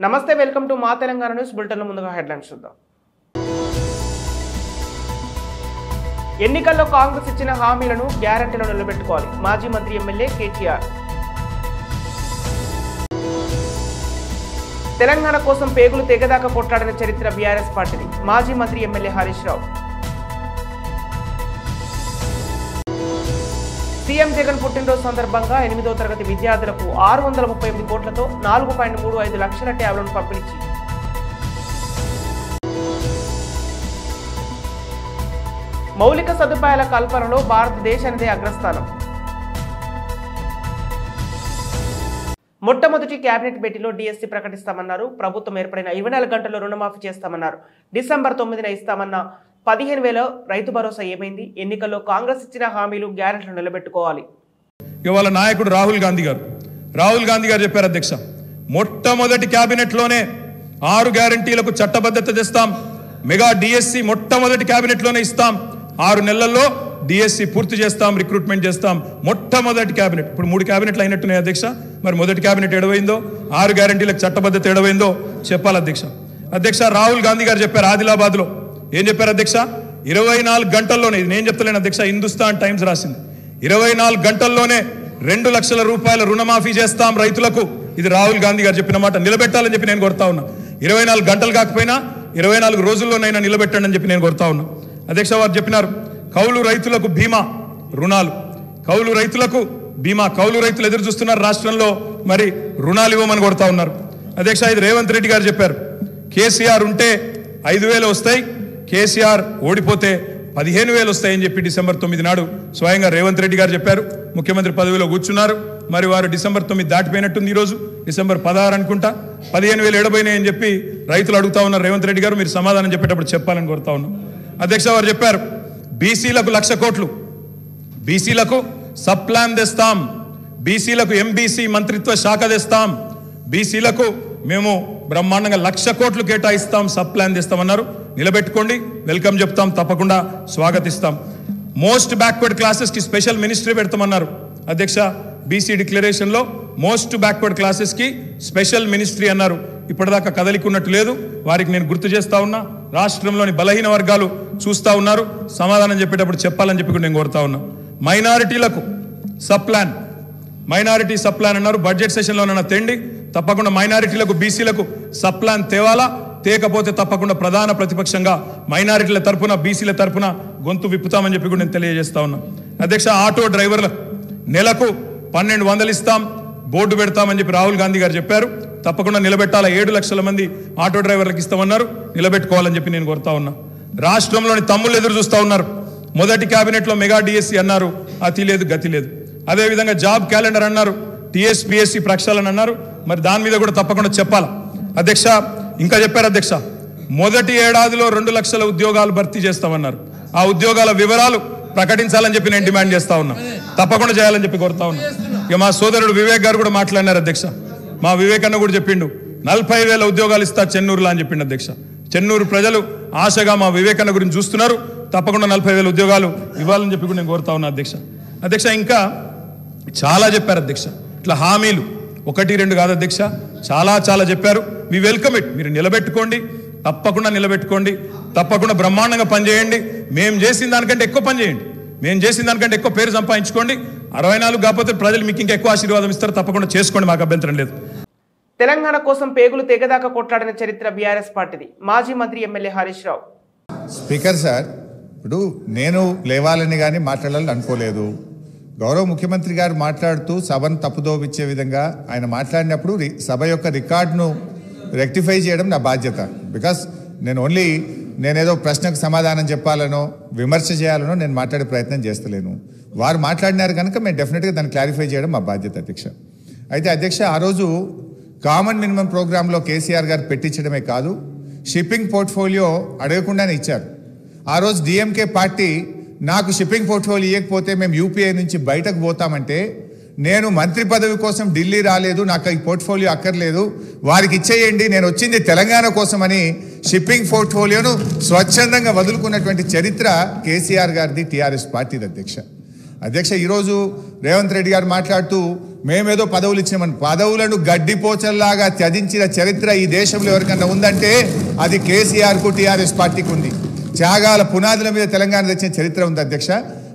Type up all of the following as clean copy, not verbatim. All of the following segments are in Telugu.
నమస్తే, వెల్కమ్ టు మా తెలంగాణ న్యూస్ బులెటిన్. ముందుగా హెడ్లైన్స్ చూద్దాం. ఎన్నికల్లో కాంగ్రెస్ ఇచ్చిన హామీలను గ్యారంటీలను నిలబెట్టుకోవాలి. మాజీ మంత్రి ఎమ్మెల్యే కేటీఆర్. తెలంగాణ కోసం పేగులు తెగదాకా కొట్లాడిన చరిత్ర బీఆర్ఎస్ పార్టీది. మాజీ మంత్రి ఎమ్మెల్యే హరీష్ రావు. సీఎం జగన్ పుట్టినరోజు సందర్భంగా 8వ తరగతి విద్యార్థులకు 638 కోట్లతో 4.35 లక్షల ట్యాబ్లను పంపిణీ. మౌలిక సదుపాయాల కల్పనలో భారతదేశానిదే అగ్రస్థానం. మొట్టమొదటి కేబినెట్ భేటీలో డిఎస్సి ప్రకటిస్తామన్నారు. ప్రభుత్వం ఏర్పడిన 24 గంటల్లో రుణమాఫీ చేస్తామన్నారు. డిసెంబర్ 9న ఇస్తామన్న 15,000 రైతు భరోసా ఏమైంది? ఎన్నికల్లో కాంగ్రెస్ ఇచ్చిన హామీలు గ్యారెంటీలు నిలబెట్టుకోవాలి. ఇవాళ నాయకుడు రాహుల్ గాంధీ గారు చెప్పారు, అధ్యక్ష, మొట్టమొదటి కేబినెట్లోనే 6 గ్యారెంటీలకు చట్టబద్ధత తెస్తాం. మెగా డిఎస్సి మొట్టమొదటి కేబినెట్లోనే ఇస్తాం. 6 నెలల్లో డిఎస్సి పూర్తి చేస్తాం, రిక్రూట్మెంట్ చేస్తాం. మొట్టమొదటి కేబినెట్. ఇప్పుడు 3 కేబినెట్లు అయినట్టున్నాయి అధ్యక్ష. మరి మొదటి కేబినెట్ ఎడవైందో, 6 గ్యారెంటీలకు చట్టబద్ధత ఎడవైందో చెప్పాలి అధ్యక్ష. అధ్యక్ష, రాహుల్ గాంధీ గారు చెప్పారు ఆదిలాబాద్లో. ఏం చెప్పారు అధ్యక్ష? 24 గంటల్లోనే, ఇది నేను చెప్తలేను అధ్యక్ష, హిందుస్థాన్ టైమ్స్ రాసింది. 24 గంటల్లోనే 2 లక్షల రూపాయల రుణమాఫీ చేస్తాం రైతులకు. ఇది రాహుల్ గాంధీ గారు చెప్పిన మాట. నిలబెట్టాలని చెప్పి నేను కోరుతా ఉన్నా. 24 గంటలు కాకపోయినా 24 రోజుల్లోనైనా నిలబెట్టండి అని చెప్పి నేను కోరుతా ఉన్నా. అధ్యక్ష, వారు చెప్పినారు కౌలు రైతులకు బీమా రుణాలు. కౌలు రైతులకు బీమా. కౌలు రైతులు ఎదురు చూస్తున్నారు రాష్ట్రంలో, మరి రుణాలు ఇవ్వమని కోరుతా ఉన్నారు. అధ్యక్ష, ఇది రేవంత్ రెడ్డి గారు చెప్పారు. కేసీఆర్ ఉంటే 5,000 వస్తాయి, కేసీఆర్ ఓడిపోతే 15,000 వస్తాయని చెప్పి డిసెంబర్ 9 నాడు స్వయంగా రేవంత్ రెడ్డి గారు చెప్పారు. ముఖ్యమంత్రి పదవిలో కూర్చున్నారు. మరి వారు డిసెంబర్ 9 దాటిపోయినట్టుంది. ఈరోజు డిసెంబర్ 16 అనుకుంటా. 15,000 ఎడబోయినాయని చెప్పి రైతులు అడుగుతా ఉన్నారు. రేవంత్ రెడ్డి గారు మీరు సమాధానం చెప్పేటప్పుడు చెప్పాలని కోరుతా ఉన్నాం. అధ్యక్ష, వారు చెప్పారు బీసీలకు 1,00,000 కోట్లు, బీసీలకు సబ్ ప్లాన్ తెస్తాం, బీసీలకు ఎంబీసీ మంత్రిత్వ శాఖ తెస్తాం, బీసీలకు మేము బ్రహ్మాండంగా 1,00,000 కోట్లు కేటాయిస్తాం, సబ్ ప్లాన్ తెస్తామన్నారు. నిలబెట్టుకోండి, వెల్కమ్ చెప్తాం, తప్పకుండా స్వాగతిస్తాం. మోస్ట్ బ్యాక్వర్డ్ క్లాసెస్కి స్పెషల్ మినిస్ట్రీ పెడతామన్నారు. అధ్యక్ష, బీసీ డిక్లరేషన్లో మోస్ట్ బ్యాక్వర్డ్ క్లాసెస్కి స్పెషల్ మినిస్ట్రీ అన్నారు. ఇప్పటిదాకా కదలికున్నట్టు లేదు. వారికి నేను గుర్తు చేస్తా ఉన్నా. రాష్ట్రంలోని బలహీన వర్గాలు చూస్తూ ఉన్నారు. సమాధానం చెప్పేటప్పుడు చెప్పాలని చెప్పి నేను కోరుతా ఉన్నా. మైనారిటీలకు sub plan, minority sub plan అన్నారు. బడ్జెట్ సెషన్లోనన్నా తెండి, తప్పకుండా మైనారిటీలకు బీసీలకు సబ్ ప్లాన్ తేవాలా. తేకపోతే తప్పకుండా ప్రధాన ప్రతిపక్షంగా మైనారిటీల తరపున బీసీల తరపున గొంతు విప్పుతామని చెప్పి కూడా నేను తెలియజేస్తా ఉన్నా. అధ్యక్ష, ఆటో డ్రైవర్లకు నెలకు 1,200 ఇస్తాం, బోర్డు పెడతామని చెప్పి రాహుల్ గాంధీ గారు చెప్పారు. తప్పకుండా నిలబెట్టాలా. 7 లక్షల మంది ఆటో డ్రైవర్లకు ఇస్తామన్నారు. నిలబెట్టుకోవాలని చెప్పి నేను కోరుతా ఉన్నా. రాష్ట్రంలోని తమ్ముళ్ళు ఎదురు చూస్తూ ఉన్నారు. మొదటి కేబినెట్లో మెగా డిఎస్సి అన్నారు, అతి లేదు గతి లేదు. అదేవిధంగా జాబ్ క్యాలెండర్ అన్నారు, టీఎస్పీఎస్సీ ప్రక్షాళన అన్నారు. మరి దాని మీద కూడా తప్పకుండా చెప్పాలా. అధ్యక్ష, ఇంకా చెప్పారు అధ్యక్ష, మొదటి ఏడాదిలో 2 లక్షల ఉద్యోగాలు భర్తీ చేస్తామన్నారు. ఆ ఉద్యోగాల వివరాలు ప్రకటించాలని చెప్పి నేను డిమాండ్ చేస్తా ఉన్నా. తప్పకుండా చేయాలని చెప్పి కోరుతా ఉన్నా. ఇక మా సోదరుడు వివేక్ గారు కూడా మాట్లాడినారు అధ్యక్ష. మా వివేక్ అన్న కూడా చెప్పిండు 40,000 ఉద్యోగాలు ఇస్తా చెన్నూరులో అని చెప్పిండు అధ్యక్ష. చెన్నూరు ప్రజలు ఆశగా మా వివేక్ అన్న గురించి చూస్తున్నారు. తప్పకుండా 40,000 ఉద్యోగాలు ఇవ్వాలని చెప్పి కూడా నేను కోరుతా ఉన్నా అధ్యక్ష. అధ్యక్ష, ఇంకా చాలా చెప్పారు అధ్యక్ష. ఇట్లా హామీలు 1, 2 కాదు అధ్యక్ష, చాలా చెప్పారు. We welcome it. మీరు నిలబెట్టుకోండి, తప్పకుండా నిలబెట్టుకోండి, తప్పకుండా బ్రహ్మాండంగా పనిచేయండి. మేము చేసిన దానికంటే ఎక్కువ పని చేయండి, మేము చేసిన దానికంటే ఎక్కువ పేరు సంపాదించుకోండి. 64 కాకపోతే ప్రజలు మీకు ఇంకా ఎక్కువ ఆశీర్వాదం ఇస్తారు. తప్పకుండా చేసుకోండి, మాకు అభ్యంతరం లేదు. తెలంగాణ కోసం పేగులు తెగదాకా కొట్లాడిన చరిత్ర బీఆర్ఎస్ పార్టీది. మాజీ మంత్రి MLA Harish Rao. Speaker sir, ఇప్పుడు నేను లేవాలని కానీ మాట్లాడాలని అనుకోలేదు. గౌరవ ముఖ్యమంత్రి గారు మాట్లాడుతూ సభను తప్పుదోవిచ్చే విధంగా ఆయన మాట్లాడినప్పుడు సభ యొక్క రికార్డును రెక్టిఫై చేయడం నా బాధ్యత. బికాస్ నేనేదో ప్రశ్నకు సమాధానం చెప్పాలనో విమర్శ చేయాలనో నేను మాట్లాడే ప్రయత్నం చేస్తలేను. వారు మాట్లాడినారు కనుక మేము డెఫినెట్గా దాన్ని క్లారిఫై చేయడం మా బాధ్యత అధ్యక్ష. అయితే అధ్యక్ష, ఆ రోజు కామన్ మినిమం ప్రోగ్రాంలో కేసీఆర్ గారు పెట్టించడమే కాదు, షిప్పింగ్ పోర్ట్ఫోలియో అడగకుండానే ఇచ్చారు. ఆ రోజు డిఎంకే పార్టీ నాకు షిప్పింగ్ పోర్ట్ఫోలియో ఇవ్వకపోతే మేము యూపీఐ నుంచి బయటకు పోతామంటే, నేను మంత్రి పదవి కోసం ఢిల్లీ రాలేదు, నాకు ఈ పోర్ట్ఫోలియో అక్కర్లేదు, వారికి ఇచ్చేయండి, నేను వచ్చింది తెలంగాణ కోసమని షిప్పింగ్ పోర్ట్ఫోలియోను స్వచ్ఛందంగా వదులుకున్నటువంటి చరిత్ర కేసీఆర్ గారిది, టీఆర్ఎస్ పార్టీది అధ్యక్ష. అధ్యక్ష, ఈరోజు రేవంత్ రెడ్డి గారు మాట్లాడుతూ మేమేదో పదవులు ఇచ్చినామని. పదవులను గడ్డిపోచల్లాగా త్యజించిన చరిత్ర ఈ దేశంలో ఎవరికన్నా ఉందంటే అది కేసీఆర్కు టీఆర్ఎస్ పార్టీకి ఉంది. త్యాగాల పునాదుల మీద తెలంగాణ తెచ్చిన చరిత్ర ఉంది అధ్యక్ష.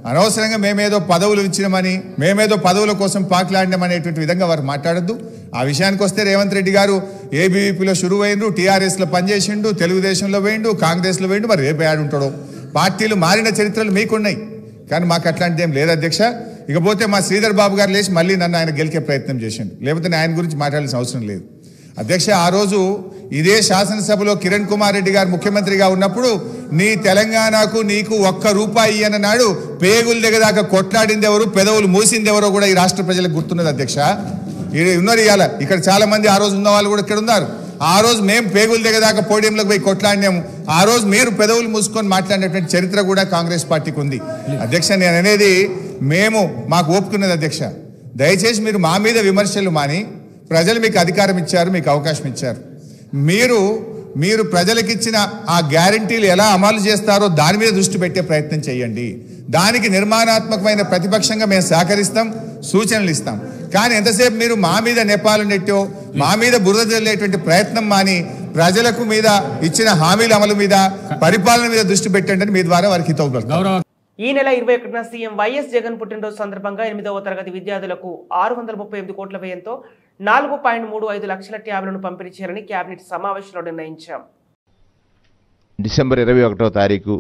అనవసరంగా మేమేదో పదవులు ఇచ్చినామని, మేమేదో పదవుల కోసం పాకులాడినామనేటువంటి విధంగా వారు మాట్లాడద్దు. ఆ విషయానికి వస్తే రేవంత్ రెడ్డి గారు ఏబీవీపీలో షురువైండు, టీఆర్ఎస్లో పనిచేసిండు, తెలుగుదేశంలో వేయండు, కాంగ్రెస్లో వేయండు. మరి రేపు ఏడుంటాడో. పార్టీలు మారిన చరిత్రలు మీకున్నాయి, కానీ మాకు అట్లాంటిది ఏం లేదు అధ్యక్ష. ఇకపోతే మా శ్రీధర్ బాబు గారు లేచి మళ్ళీ నన్ను ఆయన గెలికే ప్రయత్నం చేసిండు, లేకపోతే ఆయన గురించి మాట్లాడాల్సిన అవసరం లేదు అధ్యక్ష. ఆ రోజు ఇదే శాసనసభలో కిరణ్ కుమార్ రెడ్డి గారు ముఖ్యమంత్రిగా ఉన్నప్పుడు నీ తెలంగాణకు నీకు ₹1 అన్నాడు. పేగుల దగ్గర కొట్లాడింది ఎవరు, పెదవులు మూసింది ఎవరో కూడా ఈ రాష్ట్ర ప్రజలకు గుర్తున్నది అధ్యక్ష. ఉన్నారు ఇవాళ ఇక్కడ చాలా మంది, ఆ రోజు ఉన్న వాళ్ళు కూడా ఇక్కడ ఉన్నారు. ఆ రోజు మేము పేగుల దగ్గర పోడియంలోకి పోయి కొట్లాడినాము. ఆ రోజు మీరు పెదవులు మూసుకొని మాట్లాడినటువంటి చరిత్ర కూడా కాంగ్రెస్ పార్టీకి ఉంది అధ్యక్ష. నేను అనేది మాకు ఓపుకున్నది అధ్యక్ష. దయచేసి మీరు మా మీద విమర్శలు మాని, ప్రజలు మీకు అధికారం ఇచ్చారు, మీకు అవకాశం ఇచ్చారు. మీరు ప్రజలకిచ్చిన ఆ గ్యారంటీలు ఎలా అమలు చేస్తారో దాని మీద దృష్టి పెట్టే ప్రయత్నం చేయండి. దానికి నిర్మాణాత్మకమైన ప్రతిపక్షంగా మేము సహకరిస్తాం, సూచనలు ఇస్తాం. కానీ ఎంతసేపు మీరు మా మీద నెపాలు నెట్టో, మా మీద బురద జల్లేటువంటి ప్రయత్నం మాని ప్రజలకు మీద ఇచ్చిన హామీల అమలు మీద, పరిపాలన మీద దృష్టి పెట్టండి అని మీ ద్వారా వారికి హితవు. ఈ నెల 21న సీఎం వైఎస్ జగన్ పుట్టినరోజు సందర్భంగా 8వ తరగతి విద్యార్థులకు 638 కోట్ల వ్యయంతో 4.35 లక్షల ట్యాబ్లను పంపిణీ చేయాలని కేబినెట్ సమావేశంలో నిర్ణయించాం. డిసెంబర్ 21వ తారీఖు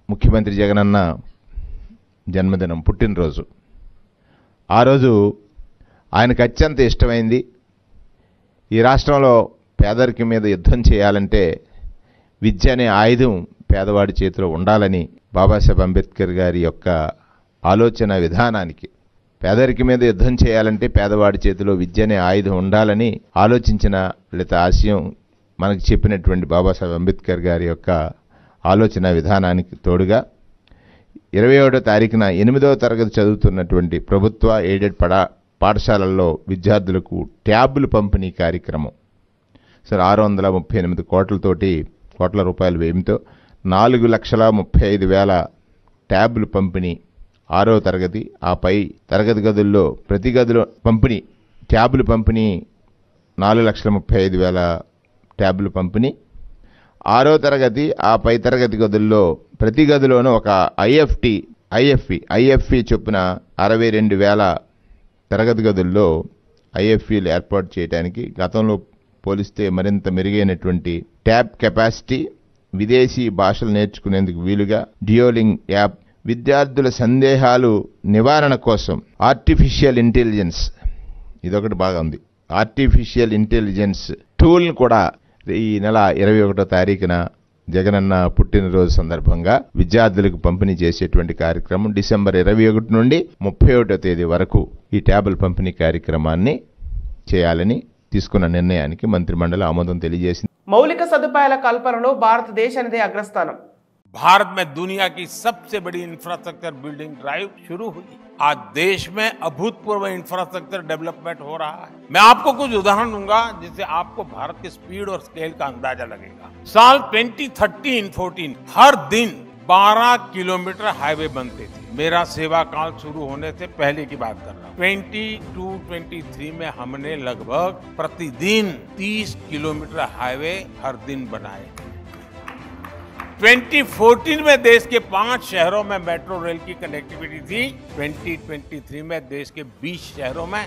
ముఖ్యమంత్రి జగనన్న జన్మదినం, పుట్టినరోజు. ఆ రోజు ఆయనకు అత్యంత ఇష్టమైంది ఈ రాష్ట్రంలో పేదరికం మీద యుద్ధం చేయాలంటే విద్య అనే ఆయుధం పేదవాడి చేతిలో ఉండాలని బాబాసాహెబ్ అంబేద్కర్ గారి యొక్క ఆలోచన విధానానికి, పేదరికం మీద యుద్ధం చేయాలంటే పేదవాడి చేతిలో విద్య అనే ఆయుధం ఉండాలని ఆలోచించిన లేదా ఆశయం మనకు చెప్పినటువంటి బాబాసాహెబ్ అంబేద్కర్ గారి యొక్క ఆలోచన విధానానికి తోడుగా 27వ తారీఖున 8వ తరగతి చదువుతున్నటువంటి ప్రభుత్వ ఎయిడెడ్ పాఠశాలల్లో విద్యార్థులకు ట్యాబ్లు పంపిణీ కార్యక్రమం 638 కోట్ల రూపాయల వ్యయంతో 4,35,000 ట్యాబ్లు పంపిణీ 6వ తరగతి, ఆపై తరగతి గదుల్లో ప్రతి గదిలో పంపిణీ ట్యాబ్లు పంపిణీ 4,35,000 ట్యాబ్లు పంపిణీ 6వ తరగతి, ఆ పై తరగతి గదుల్లో ప్రతి గదిలోనూ ఒక ఐఎఫ్ఈ చొప్పున 62,000 తరగతి గదుల్లో ఐఎఫ్ఈలు ఏర్పాటు చేయడానికి గతంలో పోలిస్తే మరింత మెరుగైనటువంటి ట్యాబ్ కెపాసిటీ, విదేశీ భాషలు నేర్చుకునేందుకు వీలుగా డ్యూయోలింగ్ యాప్, విద్యార్థుల సందేహాలు నివారణ కోసం ఆర్టిఫిషియల్ ఇంటెలిజెన్స్, ఇదొకటి బాగా ఉంది, ఆర్టిఫిషియల్ ఇంటెలిజెన్స్ టూల్ని కూడా ఈ నెల 21వ తారీఖున జగనన్న పుట్టినరోజు సందర్భంగా విద్యార్థులకు పంపిణీ చేసేటువంటి కార్యక్రమం డిసెంబర్ 21 నుండి 31వ తేదీ వరకు ఈ ట్యాబ్ల పంపిణీ కార్యక్రమాన్ని చేయాలని తీసుకున్న నిర్ణయానికి మంత్రిమండలి ఆమోదం తెలియజేసింది. మౌలిక సదుపాయాల కల్పనలో భారతదేశానిదే అగ్రస్థానం. भारत में दुनिया की सबसे बड़ी इंफ्रास्ट्रक्चर बिल्डिंग ड्राइव शुरू हुई। आज देश में अभूतपूर्व इंफ्रास्ट्रक्चर डेवलपमेंट हो रहा है। मैं आपको कुछ उदाहरण दूंगा जिससे आपको भारत की स्पीड और स्केल का अंदाजा लगेगा। साल 2013-14 हर दिन 12 किलोमीटर हाईवे बनते थे। मेरा सेवा काल शुरू होने से पहले की बात कर रहा हूँ। 22-23 में हमने लगभग प्रतिदिन 30 किलोमीटर हाईवे हर दिन बनाए। 2014 में देश के 5 शहरों में मेट्रो रेल की कनेक्टिविटी थी। 2023 में देश के 20 शहरों में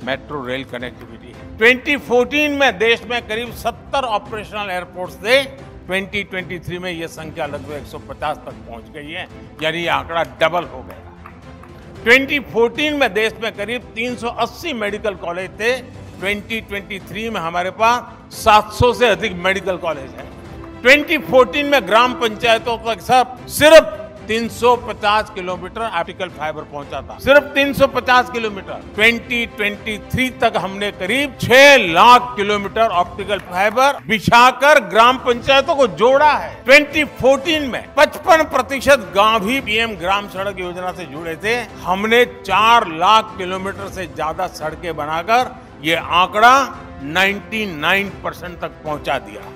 मेट्रो रेल कनेक्टिविटी है। 2014 में देश में करीब 70 ऑपरेशनल एयरपोर्ट्स थे। 2023 में यह संख्या लगभग 150 तक पहुंच गई है, यानी ये आंकड़ा डबल हो गया। 2014 में देश में करीब 380 मेडिकल कॉलेज थे। 2023 में हमारे पास 700 से अधिक मेडिकल कॉलेज है। 2014 में ग्राम पंचायतों तक सिर्फ 350 किलोमीटर ऑप्टिकल फाइबर पहुंचा था, सिर्फ 350 किलोमीटर। 2023 तक हमने करीब 6 लाख किलोमीटर ऑप्टिकल फाइबर बिछाकर ग्राम पंचायतों को जोड़ा है। 2014 में 55% गांव भी पीएम ग्राम सड़क योजना से जुड़े थे। हमने 4 लाख किलोमीटर से ज्यादा सड़कें बनाकर ये आंकड़ा 99% तक पहुंचा दिया।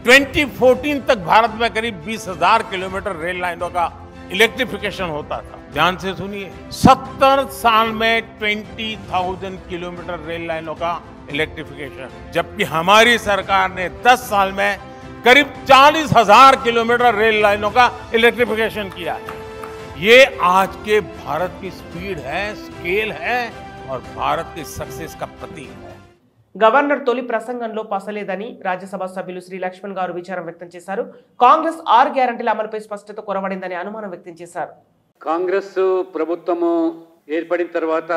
2014 तक भारत में करीब 20,000 किलोमीटर रेल लाइनों का इलेक्ट्रिफिकेशन होता था। ध्यान से सुनिए, 70 साल में 20,000 किलोमीटर रेल लाइनों का इलेक्ट्रिफिकेशन, जबकि हमारी सरकार ने 10 साल में करीब 40,000 किलोमीटर रेल लाइनों का इलेक्ट्रिफिकेशन किया है। ये आज के भारत की स्पीड है, स्केल है और भारत की सक्सेस का प्रतीक है। గవర్నర్ తొలి ప్రసంగంలో పసలేదని రాజ్యసభ సభ్యులు శ్రీ లక్ష్మణ్ గారు విచారం వ్యక్తం చేశారు. కాంగ్రెస్ 6 గ్యారెంటీల అమలుపై స్పష్టత కొరవడిందని అనుమానం వ్యక్తం చేశారు. కాంగ్రెస్ ప్రభుత్వము ఏర్పడిన తర్వాత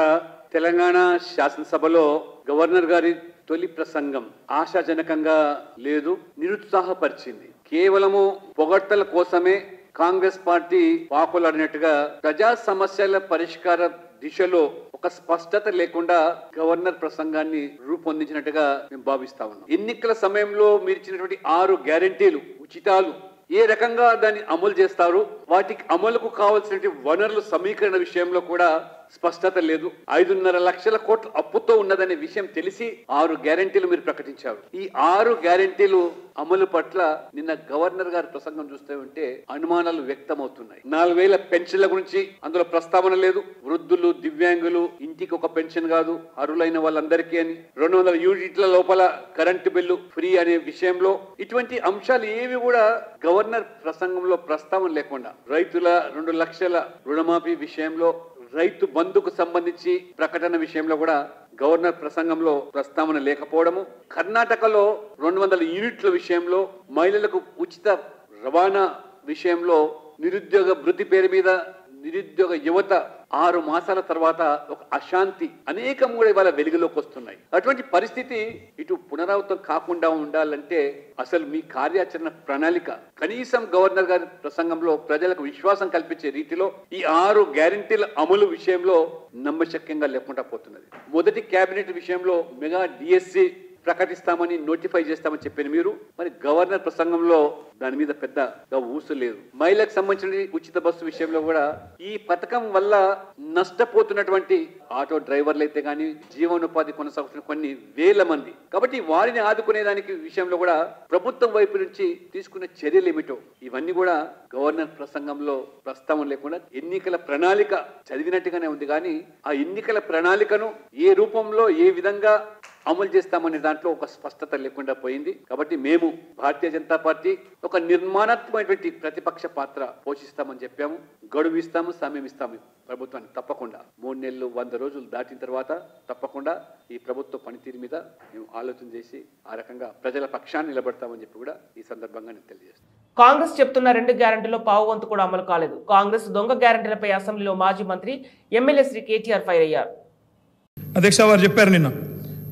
తెలంగాణ శాసనసభలో గవర్నర్ గారి తొలి ప్రసంగం ఆశాజనకంగా లేదు, నిరుత్సాహపరిచింది. కేవలము పొగడ్తల కోసమే కాంగ్రెస్ పార్టీ పాకులాడినట్టుగా ప్రజా సమస్యల పరిష్కార దిశలో ఒక స్పష్టత లేకుండా గవర్నర్ ప్రసంగాన్ని రూపొందించినట్టుగా మేము భావిస్తా ఉన్నాం. ఎన్నికల సమయంలో మీరు ఇచ్చినటువంటి 6 గ్యారెంటీలు, ఉచితాలు ఏ రకంగా దాన్ని అమలు చేస్తారు, వాటికి అమలుకు కావాల్సినటువంటి వనరుల సమీకరణ విషయంలో కూడా స్పష్టత లేదు. 5.5 లక్షల కోట్ల అప్పుతో ఉన్నదనే విషయం తెలిసి 6 గ్యారెంటీలు మీరు ప్రకటించారు. ఈ 6 గ్యారెంటీలు అమలు పట్ల నిన్న గవర్నర్ గారి ప్రసంగం చూస్తే ఉంటే అనుమానాలు వ్యక్తమవుతున్నాయి. 4,000 పెన్షన్ల గురించి అందులో ప్రస్తావన లేదు. వృద్ధులు, దివ్యాంగులు ఇంటికి ఒక పెన్షన్ కాదు, అర్హులైన వాళ్ళందరికీ అని, 200 యూనిట్ల లోపల కరెంటు బిల్లు ఫ్రీ అనే విషయంలో ఇటువంటి అంశాలు ఏవి కూడా గవర్నర్ ప్రసంగంలో ప్రస్తావన లేకుండా, రైతుల 2 లక్షల రుణమాఫీ విషయంలో, రైతు బంధుకు సంబంధించి ప్రకటన విషయంలో కూడా గవర్నర్ ప్రసంగంలో ప్రస్తావన లేకపోవడము, కర్ణాటకలో 200 యూనిట్ల విషయంలో, మహిళలకు ఉచిత రవాణా విషయంలో, నిరుద్యోగ భృతి పేరు మీద నిరుద్యోగ యువత 6 మాసాల తర్వాత ఒక అశాంతి అనేకం కూడా ఇవాళ వెలుగులోకి వస్తున్నాయి. అటువంటి పరిస్థితి ఇటు పునరావృతం కాకుండా ఉండాలంటే అసలు మీ కార్యాచరణ ప్రణాళిక కనీసం గవర్నర్ గారి ప్రసంగంలో ప్రజలకు విశ్వాసం కల్పించే రీతిలో ఈ 6 గ్యారెంటీల అమలు విషయంలో నమ్మశక్యంగా లేకుండా పోతున్నది. మొదటి కేబినెట్ విషయంలో మెగా డిఎస్సి ప్రకటిస్తామని, నోటిఫై చేస్తామని చెప్పిన మీరు మరి గవర్నర్ ప్రసంగంలో దాని మీద పెద్దగా ఊసు లేదు. మహిళలకు సంబంధించిన ఉచిత బస్సు విషయంలో కూడా ఈ పథకం వల్ల నష్టపోతున్నటువంటి ఆటో డ్రైవర్లు అయితే కానీ జీవనోపాధి కొనసాగుతున్న కొన్ని వేల మంది, కాబట్టి వారిని ఆదుకునే దానికి విషయంలో కూడా ప్రభుత్వం వైపు నుంచి తీసుకున్న చర్యలు ఏమిటో ఇవన్నీ కూడా గవర్నర్ ప్రసంగంలో ప్రస్తావన లేకుండా ఎన్నికల ప్రణాళిక చదివినట్టుగానే ఉంది. కానీ ఆ ఎన్నికల ప్రణాళికను ఏ రూపంలో ఏ విధంగా అమలు చేస్తామనే దాంట్లో ఒక స్పష్టత లేకుండా పోయింది. కాబట్టి మేము భారతీయ జనతా పార్టీ ఒక నిర్మాణాత్మకమైనటువంటి ప్రతిపక్ష పాత్ర పోషిస్తామని చెప్పాము. గడువు ఇస్తాము, సమయం ఇస్తాము ప్రభుత్వానికి. తప్పకుండా 3 నెలలు 100 రోజులు దాటిన తర్వాత తప్పకుండా ఈ ప్రభుత్వ పనితీరు మీద మేము ఆలోచన చేసి ఆ రకంగా ప్రజల పక్షాన్ని నిలబడతామని చెప్పి కూడా ఈ సందర్భంగా నేను తెలియజేస్తాను. కాంగ్రెస్ చెప్తున్న 2 గ్యారెంటీలో పావు వంతు కూడా అమలు కాలేదు. కాంగ్రెస్ దొంగ గ్యారెంటీలపై అసెంబ్లీలో మాజీ మంత్రి ఎమ్మెల్యే శ్రీ కేటీఆర్ ఫైర్ అయ్యారు. అధ్యక్ష వారు చెప్పారు నిన్న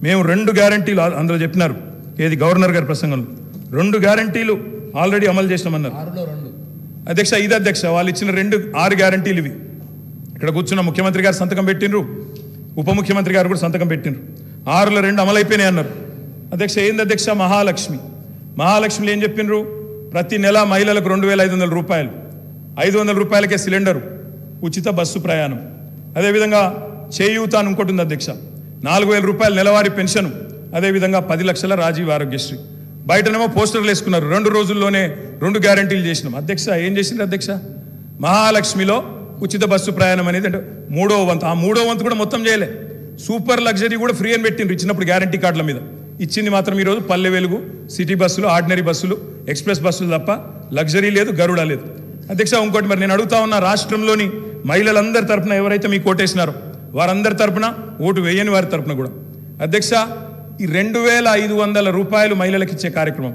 మేము 2 గ్యారెంటీలు అందులో చెప్పినారు. ఏది గవర్నర్ గారి ప్రసంగంలో 2 గ్యారెంటీలు ఆల్రెడీ అమలు చేసినామన్నారు. అధ్యక్ష ఇది అధ్యక్ష వాళ్ళు ఇచ్చిన 6 గ్యారెంటీలు ఇవి. ఇక్కడ కూర్చున్న ముఖ్యమంత్రి గారు సంతకం పెట్టినరు, ఉప ముఖ్యమంత్రి గారు కూడా సంతకం పెట్టినరు. 6లో 2 అమలైపోయినాయి అన్నారు. అధ్యక్ష ఏంది అధ్యక్ష మహాలక్ష్మిలో ఏం చెప్పినరు? ప్రతి నెల మహిళలకు 2,500 రూపాయలు, 500 రూపాయలకే సిలిండరు, ఉచిత బస్సు ప్రయాణం. అదేవిధంగా చేయూత అని ఇంకోటి ఉంది అధ్యక్ష, 4,000 రూపాయలు నెలవారీ పెన్షన్. అదేవిధంగా 10 లక్షల రాజీవ్ ఆరోగ్యశ్రీ. బయటనేమో పోస్టర్లు వేసుకున్నారు. 2 రోజుల్లోనే 2 గ్యారెంటీలు చేసినాం. అధ్యక్ష ఏం చేసిండ్రు అధ్యక్ష? మహాలక్ష్మిలో ఉచిత బస్సు ప్రయాణం అనేది అంటే 3వ వంతు. ఆ 3వ వంతు కూడా మొత్తం చేయలే. సూపర్ లగ్జరీ కూడా ఫ్రీ అని పెట్టిండ్రు ఇచ్చినప్పుడు గ్యారెంటీ కార్డుల మీద. ఇచ్చింది మాత్రం ఈరోజు పల్లె వెలుగు, సిటీ బస్సులు, ఆర్డినరీ బస్సులు, ఎక్స్ప్రెస్ బస్సులు తప్ప లగ్జరీ లేదు, గరుడ లేదు. అధ్యక్ష ఇంకోటి మరి నేను అడుగుతా ఉన్నా, రాష్ట్రంలోని మహిళలందరి తరపున ఎవరైతే మీకు ఓటేసినారో వారందరి తరపున, ఓటు వేయని వారి తరపున కూడా అధ్యక్ష ఈ 2,500 రూపాయలు మహిళలకు ఇచ్చే కార్యక్రమం,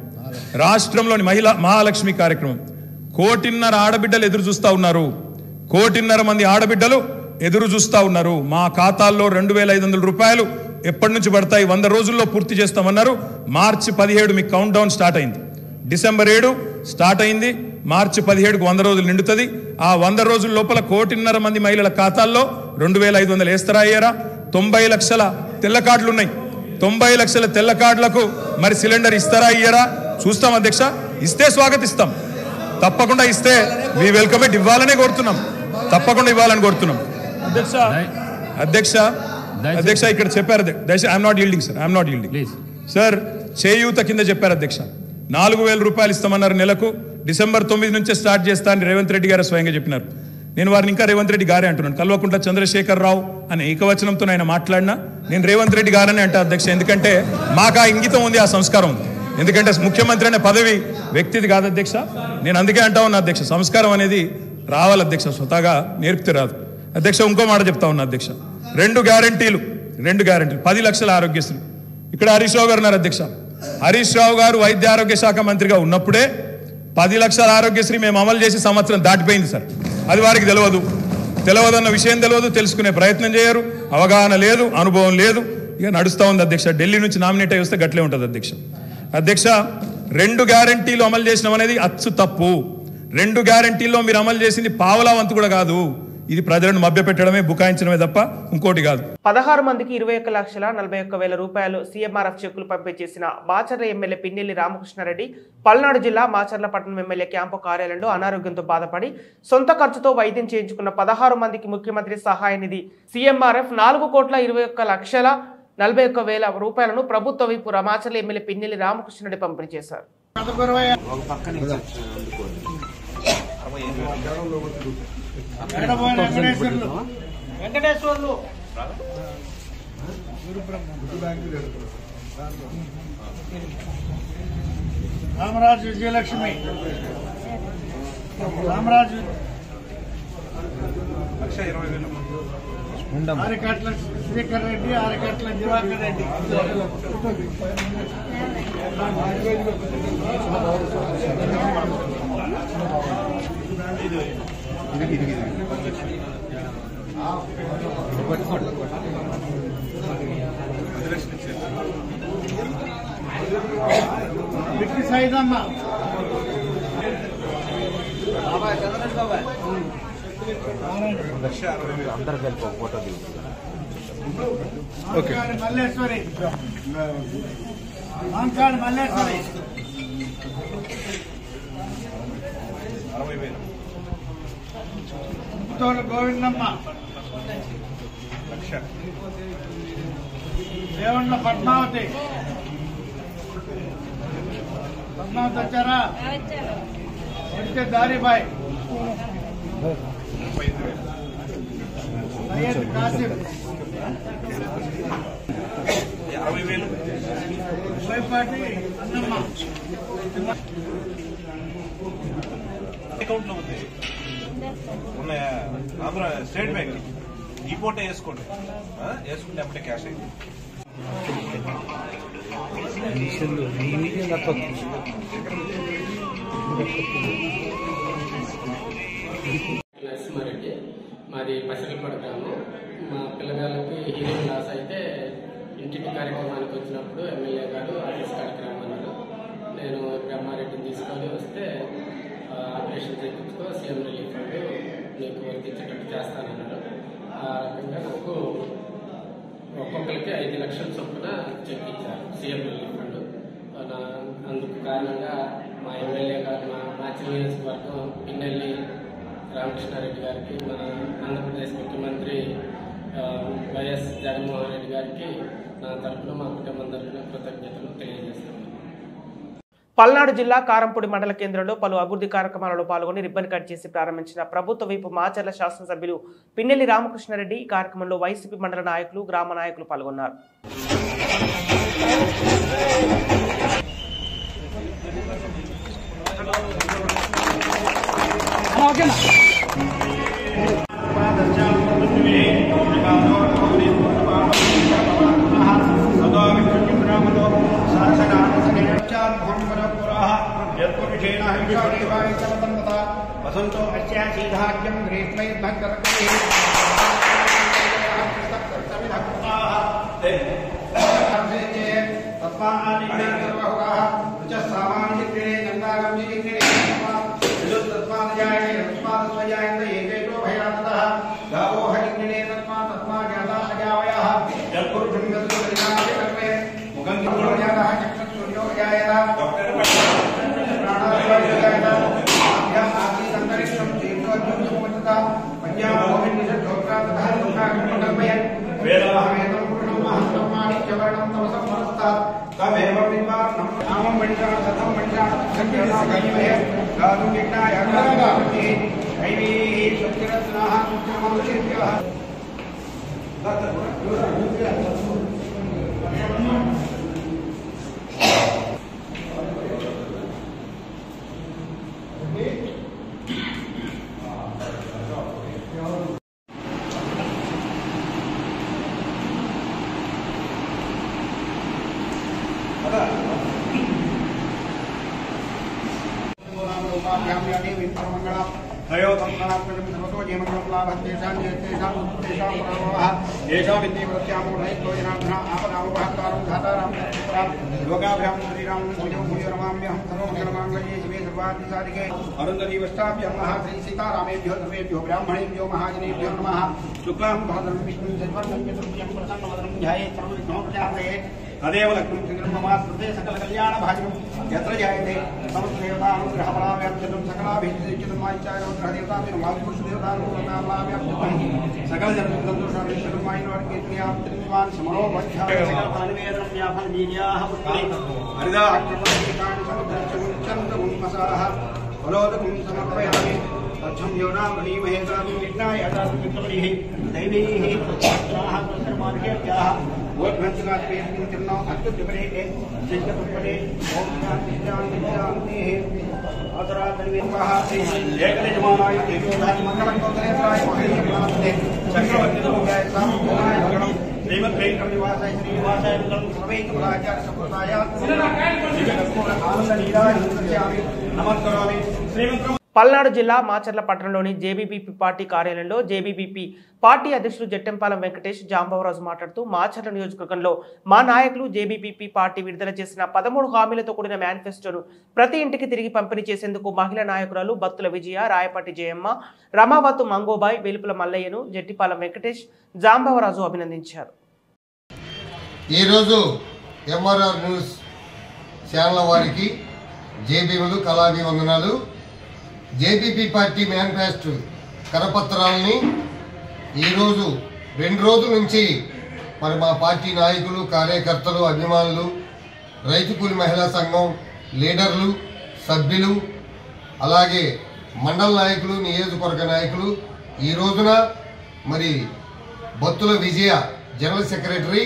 రాష్ట్రంలోని మహాలక్ష్మి కార్యక్రమం 1,500,000 ఆడబిడ్డలు ఎదురు చూస్తూ ఉన్నారు. 1,500,000 మంది ఆడబిడ్డలు ఎదురు చూస్తూ ఉన్నారు. మా ఖాతాల్లో 2,500 రూపాయలు ఎప్పటి నుంచి పడతాయి? 100 రోజుల్లో పూర్తి చేస్తామన్నారు. మార్చి 17 మీకు కౌంట్ డౌన్ స్టార్ట్ అయింది. డిసెంబర్ 7 స్టార్ట్ అయింది. మార్చి 17కు 100 రోజులు నిండుతుంది. ఆ 100 రోజుల లోపల 1,500,000 మంది మహిళల ఖాతాల్లో 2,500 వేస్తారా అయ్యారా? 90 లక్షల తెల్ల కార్డులు ఉన్నాయి. 90 లక్షల తెల్ల కార్డులకు మరి సిలిండర్ ఇస్తారా అయ్యారా? చూస్తాం అధ్యక్ష. ఇస్తే స్వాగతిస్తాం, తప్పకుండా ఇస్తే మీ వెల్కమ్ ఇట్ ఇవ్వాలనే కోరుతున్నాం, తప్పకుండా ఇవ్వాలని కోరుతున్నాం. అధ్యక్ష ఇక్కడ చెప్పారు I'm not yielding sir, I'm not yielding sir. చేయూత కింద చెప్పారు అధ్యక్ష, 4,000 రూపాయలు ఇస్తామన్నారు నెలకు. డిసెంబర్ 9 నుంచే స్టార్ట్ చేస్తా అని రేవంత్ రెడ్డి గారు స్వయంగా చెప్పినారు. నేను వారిని ఇంకా రేవంత్ రెడ్డి గారే అంటున్నాను. కల్వకుంట్ల చంద్రశేఖర్ రావు అనే ఏకవచనంతో ఆయన మాట్లాడినా నేను రేవంత్ రెడ్డి గారని అంటా అధ్యక్ష. ఎందుకంటే మాకు ఆ ఇంగితం ఉంది, ఆ సంస్కారం ఉంది. ఎందుకంటే ముఖ్యమంత్రి అనే పదవి వ్యక్తిది కాదు అధ్యక్ష. నేను అందుకే అంటా ఉన్నా అధ్యక్ష, సంస్కారం అనేది రావాలి అధ్యక్ష, స్వతహాగా నేర్పితే రాదు అధ్యక్ష. ఇంకో మాట చెప్తా ఉన్నా అధ్యక్ష, 2 గ్యారంటీలు 10 లక్షల ఆరోగ్యశ్రీ. ఇక్కడ హరీష్ రావు గారు ఉన్నారు అధ్యక్ష. హరీష్ రావు గారు వైద్య ఆరోగ్య శాఖ మంత్రిగా ఉన్నప్పుడే 10 లక్షల ఆరోగ్యశ్రీ మేము అమలు చేసి సంవత్సరం దాటిపోయింది సార్. అది వారికి తెలియదన్న విషయం తెలియదు, తెలుసుకునే ప్రయత్నం చేయరు, అవగాహన లేదు, అనుభవం లేదు, ఇక నడుస్తూ ఉంది అధ్యక్ష. ఢిల్లీ నుంచి నామినేట్ అయి వస్తే గట్లే ఉంటుంది అధ్యక్ష. 2 గ్యారంటీలు అమలు చేసినాం అనేది అచ్చు తప్పు. 2 గ్యారంటీల్లో మీరు అమలు చేసింది పావలా వంతు కూడా కాదు. ఇది ప్రజలను మభ్యపెట్టడమే, బుకాయించడమే తప్ప ఇంకోటి కాదు. 16 మందికి 21,41,000 రూపాయలు CMRF చెక్కులు పంపిణీ చేసిన మాచర్ల ఎమ్మెల్యే పిన్నెల్లి రామకృష్ణారెడ్డి పల్నాడు జిల్లా మాచర్ల పట్టణం ఎమ్మెల్యే క్యాంపు కార్యాలయంలో అనారోగ్యంతో బాధపడి సొంత ఖర్చుతో వైద్యం చేయించుకున్న 16 మందికి ముఖ్యమంత్రి సహాయ నిధి CMRF 4,21,41,000 రూపాయలను ప్రభుత్వ వైపు మాచర్ల ఎమ్మెల్యే పిన్నెల్లి రామకృష్ణారెడ్డి పంపిణీ చేశారు. వెంకటేశ్వర్లు రామరాజు విజయలక్ష్మి రామరాజు ఆరికట్ల శ్రీకర్ రెడ్డి ఆరికట్ల దివాకర్ రెడ్డి సైదమ్మ అందరు కలిపి ఫోటో మల్లేశ్వరి మల్లేశ్వరి గోవిందమ్మ దేవన్న పద్మావతి వచ్చారా? వచ్చే దారిబాయ్ కాసిం 50,000 వైపాటి అన్నమ్మ అకౌంట్ లో ఉంది ఉన్నాయా? ఆంధ్ర స్టేట్ బ్యాంక్ ఈ ఫోటో వేసుకుంటే అప్పుడే క్యాష్ అయింది. నరసింహారెడ్డి, మాది పసిరిపడ గ్రామం. మా పిల్లగాళ్ళకి హీరింగ్ లాస్ అయితే ఇంటింటి కార్యక్రమానికి వచ్చినప్పుడు ఎమ్మెల్యే గారు ఆఫీస్ కార్యక్రమాలు నేను బ్రహ్మారెడ్డిని తీసుకొని వస్తే ఆపరేషన్ చేయించుకో సీఎం రిలీఫ్ ఫండ్ నీకు వర్తించేటట్టు చేస్తానన్నారు. ఆ రకంగా నాకు ఒక్కొక్కరికి 5 లక్షల చొప్పున చెక్ ఇచ్చారు సీఎం రిలీఫ్ ఫండ్. అందుకు కారణంగా మా ఎమ్మెల్యే గారు, మా మాచర్ల నియోజకవర్గం పిన్నెల్లి రామకృష్ణారెడ్డి గారికి, మన ఆంధ్రప్రదేశ్ ముఖ్యమంత్రి వైఎస్ జగన్మోహన్ రెడ్డి గారికి నా తరఫున, మా కుటుంబం తరఫున కృతజ్ఞతలు తెలియజేస్తున్నాను. పల్నాడు జిల్లా కారంపూడి మండల కేంద్రంలో పలు అభివృద్ధి కార్యక్రమాలలో పాల్గొని రిబ్బన్ కట్ చేసి ప్రారంభించిన ప్రభుత్వ వైపు మాచర్ల శాసనసభ్యులు పిన్నెల్లి రామకృష్ణారెడ్డి. ఈ కార్యక్రమంలో వైసీపీ మండల నాయకులు, గ్రామ నాయకులు పాల్గొన్నారు. वसंतो अस्यासीधार्यं ग्रीष्मैर्भक्तरकुले तस्मादिग्नेर्वहुकाः ऋचस्रावाणिग्ने गङ्गागम्जिग्ने विदुत्तस्मादजायते तस्मादस्वजायन्त एकेतो भयाततः गावो हरिग्ने तस्माज्ञाता अजावयः जल्पुरुषं गत्सुरिनाभिकल्पे मुखं गुरुजातः चक्षुसूर्यो जायत दैवीः सत्यरत्नाः मुख्यमौलिभ्यः सीतारामेभ्यो सर्वेभ्यो ब्राह्मणेभ्यो महाजनेभ्यो नमः शुक्लां भरदं विष्णुं शशिवर्णं चतुर्भुजं प्रसन्नवदनं ध्यायेत् सर्वविघ्नों प्रशान्तये तदेव लक्ष्मीं श्रीधर्ममास्कृते सकलकल्याणभाजनं यत्र जायते समस्तदेवतानुग्रहफलाव्याप्तं सकलाभिष्टदेवतानुग्रहदेवतानुग्रहदेवतानुग्रहनामाव्याप्तं सकलजनसन्तोषाभिष्टमायिनवर्गेत्याप्तिर्निवान् समरोपध्यायनिवेदनं व्याफलवीर्याः पुष्पे हरिदाक्षपदेकानि समुद्रश्चन्द्रमुन्मसाः फलोदकं समर्पयामि तच्छं योनावणीमहे दातुं विघ्नाय दातुं विघ्नपरिः दैवीः सत्याः कर्मार्घ्याः वोद्भञ्चकात्मेऽस्मिन् चिन्नो अत्युत्तपरेः सिद्धपुष्परे ॐ शान्तिः आदरादरिवेन्द्रः एकनिजमानाय देवोधाय मङ्गलकोदरेन्द्राय महेन्द्राय चक्रवर्तितमुख्याय सामुदाय भगणं श्रीमद्वेङ्कटनिवासाय श्रीनिवासाय मङ्गलं सर्वैकमलाचार्य सम्प्रदाय आनन्दनीराय नमस्यामि नमस्करोमि श्रीमन्त्रं పల్నాడు జిల్లా మాచర్ల పట్టణంలోని జేబీబీపీ పార్టీ కార్యాలయంలో జేబీబీపీ పార్టీ అధ్యక్షుడు జట్టెంపాలెం వెంకటేష్ జాంబవరాజు మాట్లాడుతూ మాచర్ల నియోజకవర్గంలో మా నాయకులు జేబీబీపీ పార్టీ విడుదల చేసిన 13 హామీలతో కూడిన మేనిఫెస్టోను ప్రతి ఇంటికి తిరిగి పంపిణీ చేసేందుకు మహిళా నాయకురాలు బత్తుల విజయ, రాయపాటి జయమ్మ, రమావతు మంగోబాయ్, వెలుపుల మల్లయ్యను జట్టిపాలెం వెంకటేష్, జాంబవరాజు అభినందించారు. ఈరోజు ఎంఆర్ఆర్ న్యూస్ ఛానల్ వారికి జేబీలు కళాభివందనాలు. జేబీపీ పార్టీ మేనిఫెస్టో కరపత్రాలని ఈరోజు 2 రోజుల నుంచి మరి మా పార్టీ నాయకులు, కార్యకర్తలు, అభిమానులు, రైతు కూలి మహిళా సంఘం లీడర్లు, సభ్యులు, అలాగే మండల నాయకులు, నియోజకవర్గ నాయకులు ఈ రోజున మరి బొత్తుల విజయ జనరల్ సెక్రటరీ,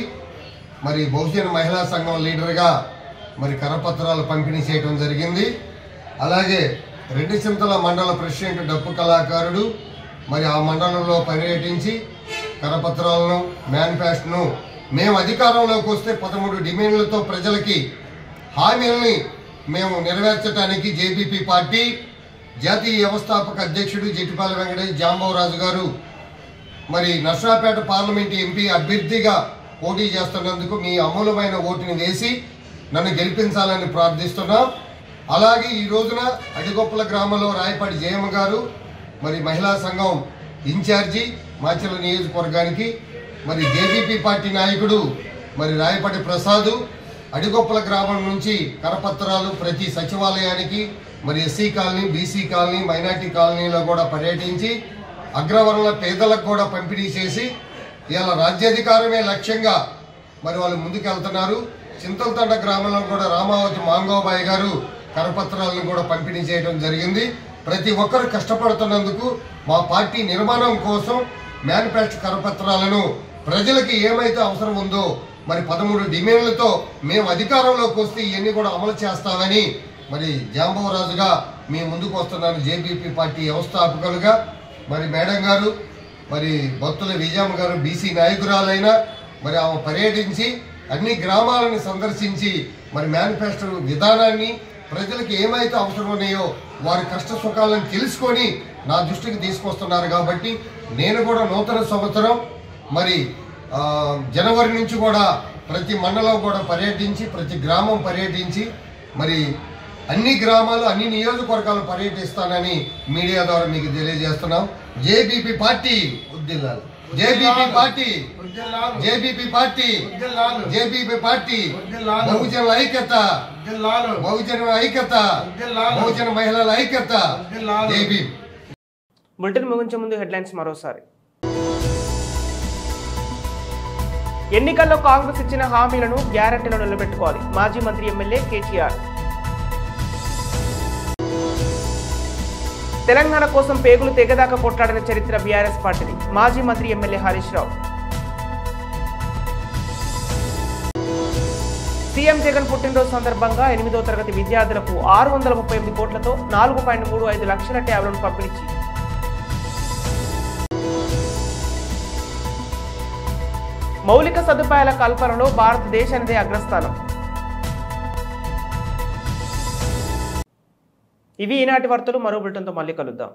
మరి బహుజన మహిళా సంఘం లీడర్గా మరి కరపత్రాలు పంపిణీ చేయడం జరిగింది. అలాగే రెడ్డిచింతల మండల ప్రెసిడెంట్ డప్పు కళాకారుడు మరి ఆ మండలంలో పర్యటించి కరపత్రాలను, మేనిఫెస్టోను మేము అధికారంలోకి వస్తే 13 డిమాండ్లతో ప్రజలకి హామీలని మేము నెరవేర్చడానికి జేబీపీ పార్టీ జాతీయ వ్యవస్థాపక అధ్యక్షుడు జట్టిపాలెం వెంకటేష్ జాంబవరాజు గారు మరి నర్సరావుపేట పార్లమెంట్ ఎంపీ అభ్యర్థిగా పోటీ చేస్తున్నందుకు మీ అమూలమైన ఓటుని వేసి నన్ను గెలిపించాలని ప్రార్థిస్తున్నాం. అలాగే ఈ రోజున అడిగొప్పల గ్రామంలో రాయపాటి జయమ్మ గారు మరి మహిళా సంఘం ఇన్ఛార్జి మాచర్ల నియోజకవర్గానికి, మరి జేబీపీ పార్టీ నాయకుడు మరి రాయపాటి ప్రసాద్ అడిగొప్పల గ్రామం నుంచి కరపత్రాలు ప్రతి సచివాలయానికి, మరి SC colony, BC colony, minority కాలనీలో కూడా పర్యటించి అగ్రవర్ణ పేదలకు కూడా పంపిణీ చేసి ఇలా రాజ్యాధికారమే లక్ష్యంగా మరి వాళ్ళు ముందుకెళ్తున్నారు. చింతలతండ గ్రామంలో కూడా రామావతి మాంగోబాయి గారు కరపత్రాలను కూడా పంపిణీ చేయడం జరిగింది. ప్రతి ఒక్కరు కష్టపడుతున్నందుకు మా పార్టీ నిర్మాణం కోసం మేనిఫెస్టో కరపత్రాలను ప్రజలకి ఏమైతే అవసరం ఉందో మరి 13 డిమాండ్లతో మేము అధికారంలోకి వస్తే ఇవన్నీ కూడా అమలు చేస్తామని మరి జాంబవరాజుగా మీ ముందుకు వస్తున్నాను. జేబీపీ పార్టీ వ్యవస్థాపకులుగా మరి మేడం గారు, మరి బొత్తుల విజయమ్మ గారు బీసీ నాయకురాలైనా మరి ఆమె పర్యటించి అన్ని గ్రామాలను సందర్శించి మరి మేనిఫెస్టో విధానాన్ని ప్రజలకు ఏమైతే అవసరం ఉన్నాయో వారి కష్ట సుఖాలను తెలుసుకొని నా దృష్టికి తీసుకొస్తున్నారు. కాబట్టి నేను కూడా నూతన సంవత్సరం మరి జనవరి నుంచి కూడా ప్రతి మండలం కూడా పర్యటించి ప్రతి గ్రామం పర్యటించి మరి అన్ని గ్రామాలు, అన్ని నియోజకవర్గాలు పర్యటిస్తానని మీడియా ద్వారా మీకు తెలియజేస్తున్నాం. జేబీపీ పార్టీ ఉద్దిల్లాలి, JBP party, JBP party, JBP party, బహుజనుల ఐక్యత, బహుజనుల ఐక్యత, బహుజన మహిళల ఐక్యత. జేబీ. బులెటిన్ ముగించే ముందు హెడ్లైన్స్ మరోసారి. ఎన్నికల్లో కాంగ్రెస్ ఇచ్చిన హామీలను గ్యారెంటీలను నిలబెట్టుకోవాలి. మాజీ మంత్రి ఎమ్మెల్యే కేటీఆర్. తెలంగాణ కోసం పేగులు తెగదాకా కొట్లాడిన చరిత్ర బీఆర్ఎస్ పార్టీది. మాజీ మంత్రి ఎమ్మెల్యే హరీష్ రావు. సీఎం జగన్ పుట్టినరోజు సందర్భంగా 8వ తరగతి విద్యార్థులకు 638 కోట్లతో 4.35 లక్షల ట్యాబ్లను పంపిణీ. మౌలిక సదుపాయాల కల్పనలో భారతదేశానిదే అగ్రస్థానం. ఇవి ఈనాటి వార్తలు. మరో బులెటిన్తో మళ్ళీ కలుద్దాం.